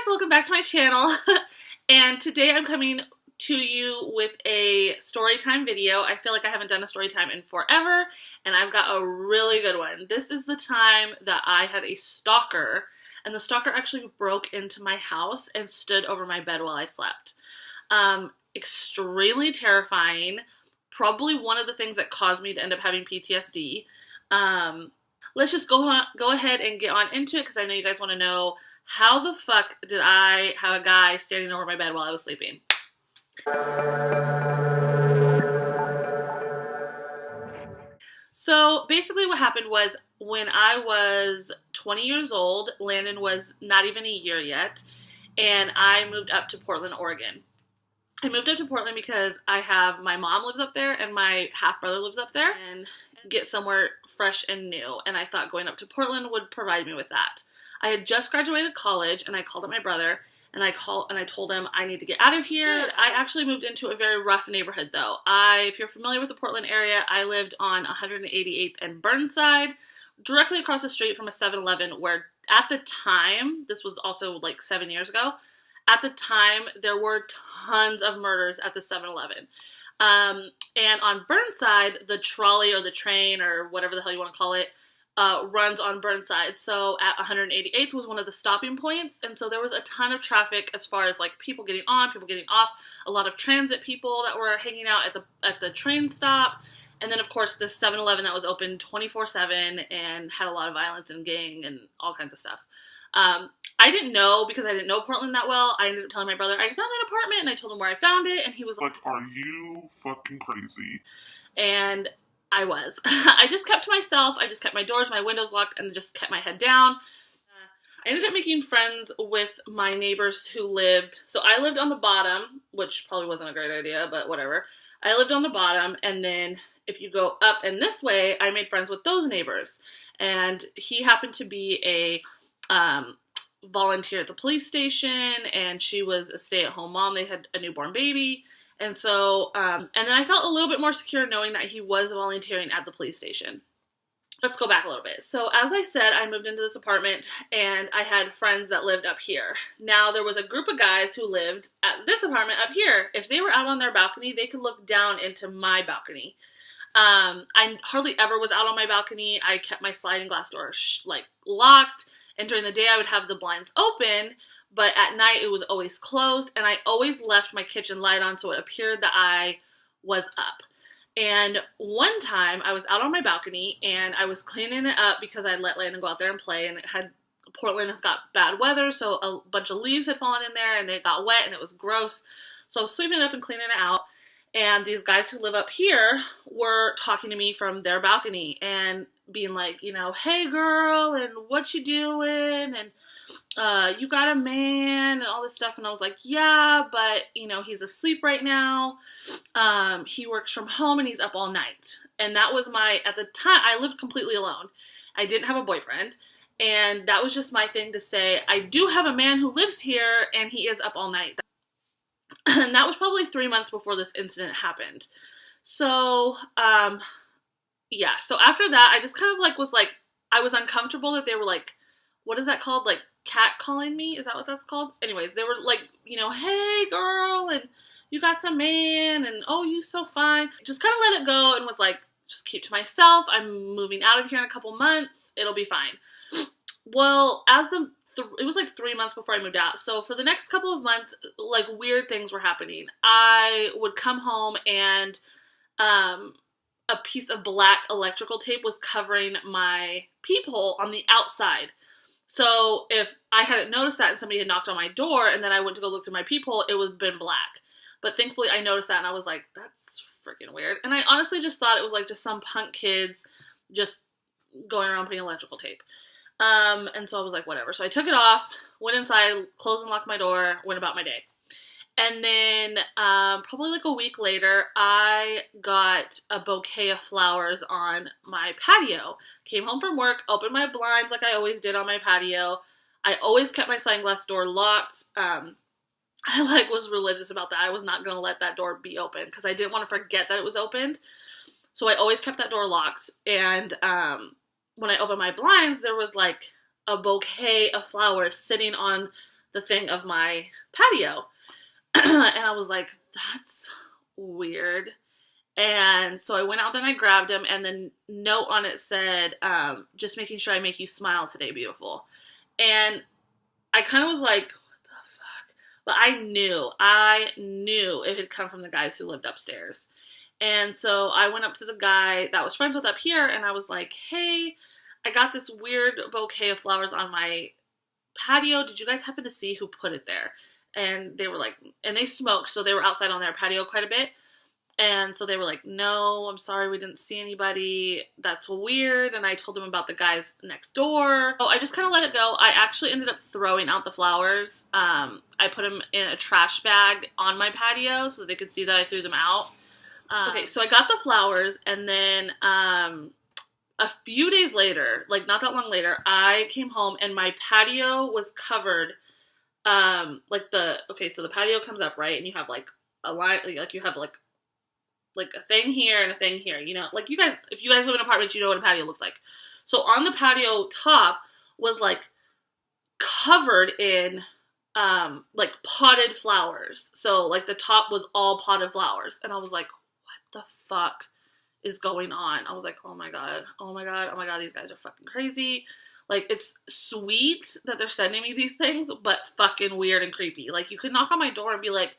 welcome back to my channel. And today I'm coming to you with a story time video. I feel like I haven't done a story time in forever, and I've got a really good one. This is the time that I had a stalker, and the stalker actually broke into my house and stood over my bed while I slept. Extremely terrifying. Probably one of the things that caused me to end up having PTSD. Let's just go ahead and get on into it, because I know you guys want to know, how the fuck did I have a guy standing over my bed while I was sleeping? So basically what happened was, when I was 20 years old, Landon was not even a year yet, and I moved up to Portland, Oregon. I moved up to Portland because my mom lives up there and my half-brother lives up there, and get somewhere fresh and new, and I thought going up to Portland would provide me with that. I had just graduated college, and I called up my brother, and I told him I need to get out of here. I actually moved into a very rough neighborhood, though. If you're familiar with the Portland area, I lived on 188th and Burnside, directly across the street from a 7-Eleven, where at the time, this was also like 7 years ago, at the time, there were tons of murders at the 7-Eleven. And on Burnside, the trolley or the train or whatever the hell you want to call it, runs on Burnside. So at 188th was one of the stopping points, and so there was a ton of traffic as far as like people getting on, people getting off, a lot of transit people that were hanging out at the train stop, and then of course this 7-Eleven that was open 24/7 and had a lot of violence and gang and all kinds of stuff. I didn't know, because I didn't know Portland that well. I ended up telling my brother I found an apartment, and I told him where I found it, and he was like, "Are you fucking crazy?" And I was. I just kept to myself. I just kept my doors, my windows locked, and just kept my head down. I ended up making friends with my neighbors who lived, so I lived on the bottom, which probably wasn't a great idea, but whatever. I lived on the bottom, and then if you go up and this way, I made friends with those neighbors. And he happened to be a volunteer at the police station, and she was a stay-at-home mom. They had a newborn baby. And so, and then I felt a little bit more secure knowing that he was volunteering at the police station. Let's go back a little bit. So as I said, I moved into this apartment, and I had friends that lived up here. Now, there was a group of guys who lived at this apartment up here. If they were out on their balcony, they could look down into my balcony. I hardly ever was out on my balcony. I kept my sliding glass door locked, and during the day I would have the blinds open, but at night it was always closed, and I always left my kitchen light on so it appeared that I was up. And one time I was out on my balcony, and I was cleaning it up because I let Landon go out there and play, and Portland has got bad weather, so a bunch of leaves had fallen in there, and they got wet, and it was gross. So I was sweeping it up and cleaning it out, and these guys who live up here were talking to me from their balcony, and being like, you know, "Hey girl, and what you doing, and you got a man," and all this stuff. And I was like, "Yeah, but you know, he's asleep right now. He works from home and he's up all night." And that was at the time, I lived completely alone. I didn't have a boyfriend, and that was just my thing to say, I do have a man who lives here and he is up all night. And that was probably 3 months before this incident happened. So, yeah, so after that, I just kind of I was uncomfortable that they were like, what is that called? Like, cat calling me? Is that what that's called? Anyways, they were like, you know, "Hey girl, and you got some man, and oh, you so fine." Just kind of let it go, and was like, just keep to myself. I'm moving out of here in a couple months. It'll be fine. Well, it was like 3 months before I moved out. So for the next couple of months, like, weird things were happening. I would come home, and a piece of black electrical tape was covering my peephole on the outside. So if I hadn't noticed that and somebody had knocked on my door and then I went to go look through my peephole, it would have been black. But thankfully I noticed that, and I was like, that's freaking weird. And I honestly just thought it was like just some punk kids just going around putting electrical tape. And so I was like, whatever. So I took it off, went inside, closed and locked my door, went about my day. And then probably like a week later, I got a bouquet of flowers on my patio. Came home from work, opened my blinds like I always did on my patio. I always kept my sliding glass door locked. I was religious about that. I was not going to let that door be open because I didn't want to forget that it was opened. So I always kept that door locked. And when I opened my blinds, there was like a bouquet of flowers sitting on the thing of my patio. And I was like, that's weird. And so I went out there and I grabbed him, and the note on it said, just making sure I make you smile today, beautiful. And I kind of was like, what the fuck? But I knew it had come from the guys who lived upstairs. And so I went up to the guy that I was friends with up here, and I was like, hey, I got this weird bouquet of flowers on my patio. Did you guys happen to see who put it there? And they were like, and they smoked, so they were outside on their patio quite a bit. And so they were like, no, I'm sorry, we didn't see anybody. That's weird. And I told them about the guys next door. So I just kind of let it go. I actually ended up throwing out the flowers. I put them in a trash bag on my patio so they could see that I threw them out. Okay, so I got the flowers, and then a few days later, like not that long later, I came home and my patio was covered. So the patio comes up, right? And you have like a line, like you have like a thing here and a thing here, you know, like if you guys live in apartments, you know what a patio looks like. So on the patio top was like covered in like potted flowers. So like the top was all potted flowers. And I was like, what the fuck is going on? I was like, oh my God, these guys are fucking crazy. Like, it's sweet that they're sending me these things, but fucking weird and creepy. Like, you could knock on my door and be like,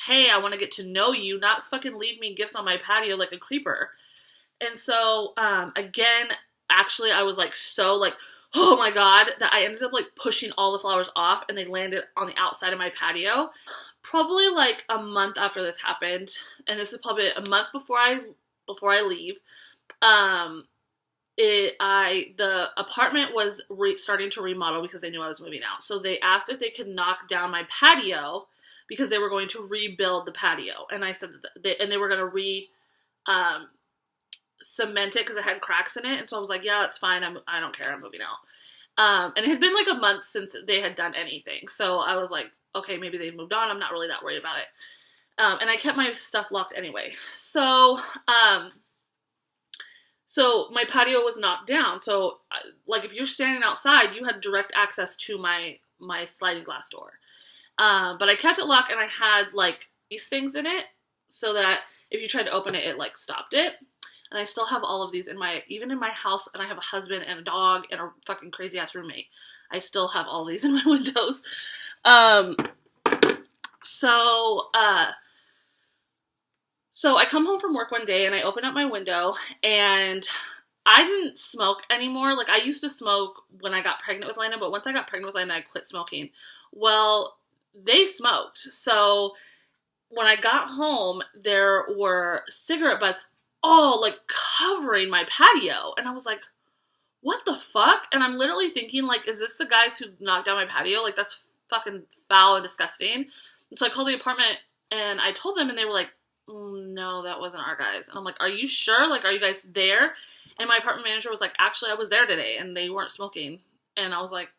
hey, I want to get to know you, not fucking leave me gifts on my patio like a creeper. And so, again, actually, I was like, so like, oh my God, that I ended up like pushing all the flowers off, and they landed on the outside of my patio. Probably like a month after this happened, and this is probably a month before I leave, the apartment was starting to remodel because they knew I was moving out. So they asked if they could knock down my patio because they were going to rebuild the patio. And I said that they were going to cement it because it had cracks in it. And so I was like, yeah, that's fine. I don't care. I'm moving out. And it had been like a month since they had done anything. So I was like, okay, maybe they've moved on. I'm not really that worried about it. And I kept my stuff locked anyway. So my patio was knocked down. So, like, if you're standing outside, you had direct access to my sliding glass door. But I kept it locked, and I had, like, these things in it so that if you tried to open it, it, like, stopped it. And I still have all of these even in my house, and I have a husband and a dog and a fucking crazy-ass roommate. I still have all these in my windows. So I come home from work one day, and I open up my window, and I didn't smoke anymore. Like, I used to smoke when I got pregnant with Lena, but once I got pregnant with Lena, I quit smoking. Well, they smoked. So when I got home, there were cigarette butts all, like, covering my patio. And I was like, what the fuck? And I'm literally thinking, like, is this the guys who knocked down my patio? Like, that's fucking foul and disgusting. And so I called the apartment, and I told them, and they were like, no, that wasn't our guys. And I'm like, are you sure? Like, are you guys there? And my apartment manager was like, actually, I was there today, and they weren't smoking. And I was like,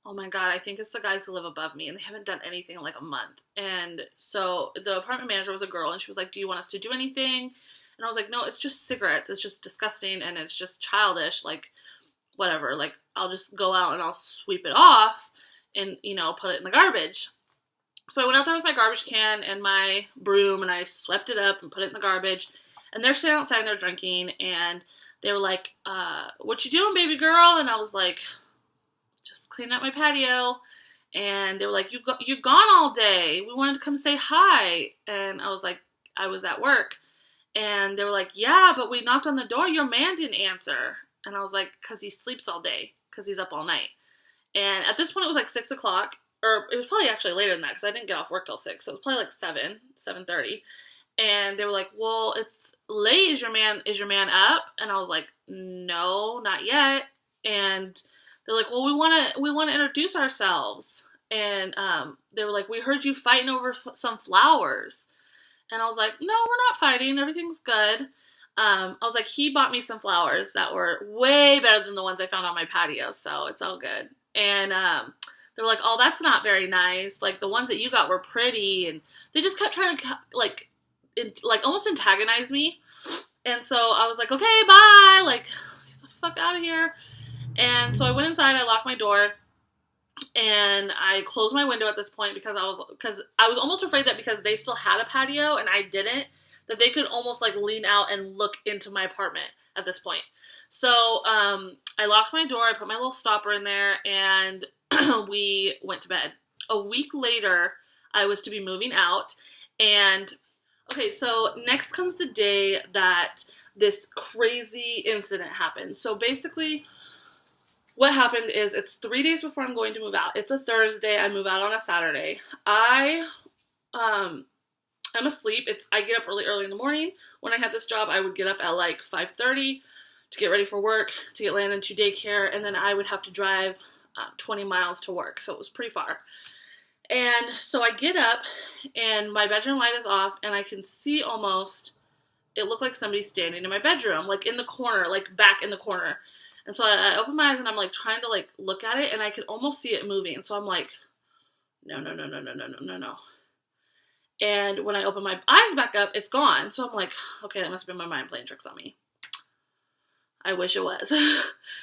oh my God, I think it's the guys who live above me, and they haven't done anything in like a month. And so the apartment manager was a girl, and she was like, do you want us to do anything? And I was like, no, it's just cigarettes. It's just disgusting, and it's just childish. Like, whatever. Like, I'll just go out and I'll sweep it off and, you know, put it in the garbage. So I went out there with my garbage can and my broom, and I swept it up and put it in the garbage. And they're sitting outside and they're drinking, and they were like, what you doing, baby girl? And I was like, just cleaning up my patio. And they were like, you gone all day. We wanted to come say hi. And I was like, I was at work. And they were like, yeah, but we knocked on the door. Your man didn't answer. And I was like, because he sleeps all day, because he's up all night. And at this point, it was like 6 o'clock. Or it was probably actually later than that, because I didn't get off work till 6. So it was probably like 7:30. And they were like, well, it's late. Is your man up? And I was like, no, not yet. And they're like, well, we want to introduce ourselves. And they were like, we heard you fighting over some flowers. And I was like, no, we're not fighting. Everything's good. I was like, he bought me some flowers that were way better than the ones I found on my patio. So it's all good. And they were like, oh, that's not very nice. Like, the ones that you got were pretty. And they just kept trying to, like almost antagonize me. And so I was like, okay, bye. Like, get the fuck out of here. And so I went inside. I locked my door. And I closed my window at this point because I was almost afraid that because they still had a patio and I didn't, that they could almost like lean out and look into my apartment at this point. So I locked my door, I put my little stopper in there, and we went to bed. A week later, I was to be moving out, and okay, so next comes the day that this crazy incident happened. So basically, what happened is it's 3 days before I'm going to move out. It's a Thursday. I move out on a Saturday. I'm asleep. I get up really early in the morning. When I had this job, I would get up at like 5:30 to get ready for work, to get Landon to daycare, and then I would have to drive 20 miles to work. So it was pretty far. And so I get up, and my bedroom light is off, and I can see almost, it looked like somebody standing in my bedroom, like in the corner, like back in the corner. And so I open my eyes, and I'm like trying to like look at it, and I could almost see it moving. And so I'm like, no. And when I open my eyes back up, it's gone. So I'm like, okay, that must have been my mind playing tricks on me. I wish it was.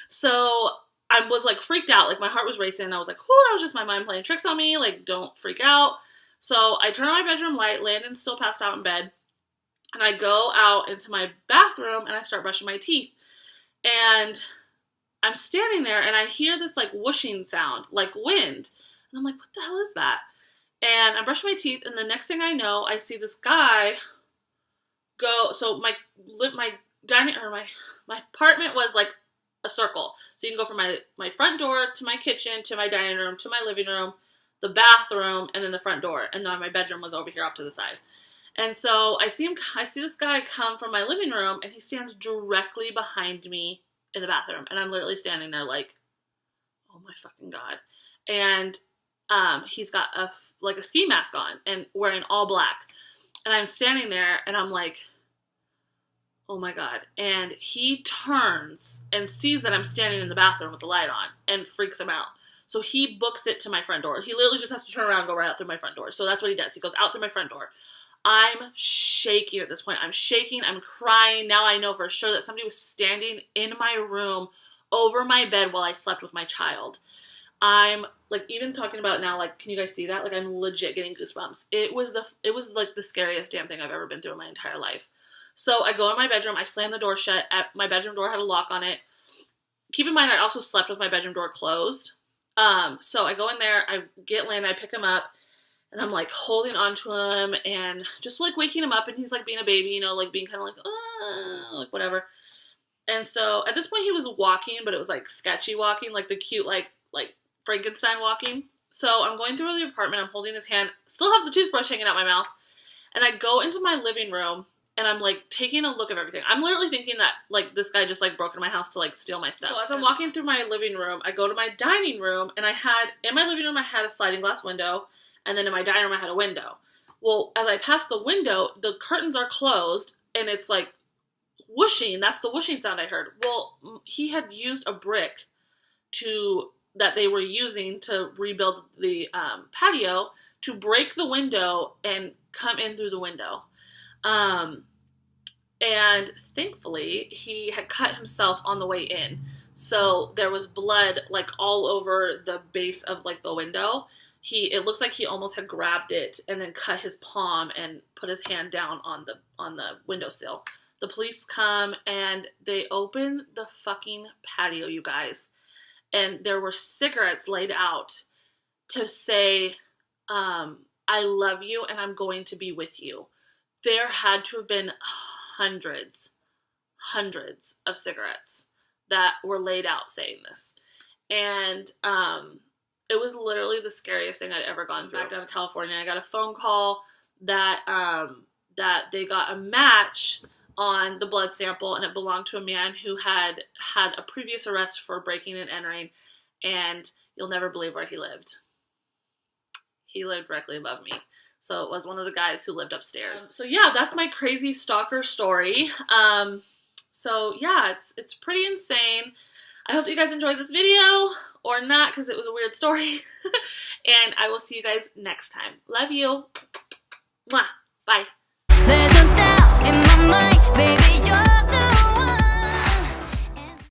So I was like freaked out. Like my heart was racing. I was like, whoo, that was just my mind playing tricks on me. Like, don't freak out. So I turn on my bedroom light. Landon's still passed out in bed. And I go out into my bathroom and I start brushing my teeth. And I'm standing there and I hear this like whooshing sound, like wind. And I'm like, what the hell is that? And I'm brushing my teeth, and the next thing I know, I see this guy go. So my dining or my apartment was like a circle. So you can go from my front door to my kitchen to my dining room to my living room, the bathroom, and then the front door. And then my bedroom was over here off to the side. And so I see this guy come from my living room, and he stands directly behind me in the bathroom. And I'm literally standing there like, oh my fucking God. And he's got a ski mask on and wearing all black. And I'm standing there and I'm like, oh my God. And he turns and sees that I'm standing in the bathroom with the light on and freaks him out. So he books it to my front door. He literally just has to turn around and go right out through my front door. So that's what he does. He goes out through my front door. I'm shaking at this point. I'm shaking. I'm crying. Now I know for sure that somebody was standing in my room over my bed while I slept with my child. I'm like, even talking about it now, like, can you guys see that? Like, I'm legit getting goosebumps. It was like the scariest damn thing I've ever been through in my entire life. So I go in my bedroom, I slam the door shut. My bedroom door had a lock on it. Keep in mind, I also slept with my bedroom door closed. So I go in there, I get Landon, I pick him up, and I'm like holding on to him and just like waking him up, and he's like being a baby, you know, like being kind of like whatever. And so at this point he was walking, but it was like sketchy walking, like the cute, like Frankenstein walking. So I'm going through the apartment, I'm holding his hand, still have the toothbrush hanging out my mouth, and I go into my living room, and I'm like taking a look at everything. I'm literally thinking that like this guy just like broke into my house to like steal my stuff. So as I'm walking through my living room, I go to my dining room, and in my living room I had a sliding glass window, and then in my dining room I had a window. Well, as I pass the window, the curtains are closed, and it's like whooshing. That's the whooshing sound I heard. Well, he had used a brick that they were using to rebuild the patio to break the window and come in through the window. And thankfully, he had cut himself on the way in. So there was blood like all over the base of like the window. It looks like he almost had grabbed it and then cut his palm and put his hand down on the windowsill. The police come and they open the fucking patio, you guys. And there were cigarettes laid out to say, I love you and I'm going to be with you. There had to have been hundreds of cigarettes that were laid out saying this. And it was literally the scariest thing I'd ever gone through. Back down to California, I got a phone call that they got a match on the blood sample, and it belonged to a man who had a previous arrest for breaking and entering, and you'll never believe where he lived. He lived directly above me. So it was one of the guys who lived upstairs. So yeah, that's my crazy stalker story. So yeah, it's pretty insane. I hope you guys enjoyed this video, or not, because it was a weird story. And I will see you guys next time. Love you. Mwah. Bye. There's no doubt in my mind, baby, you're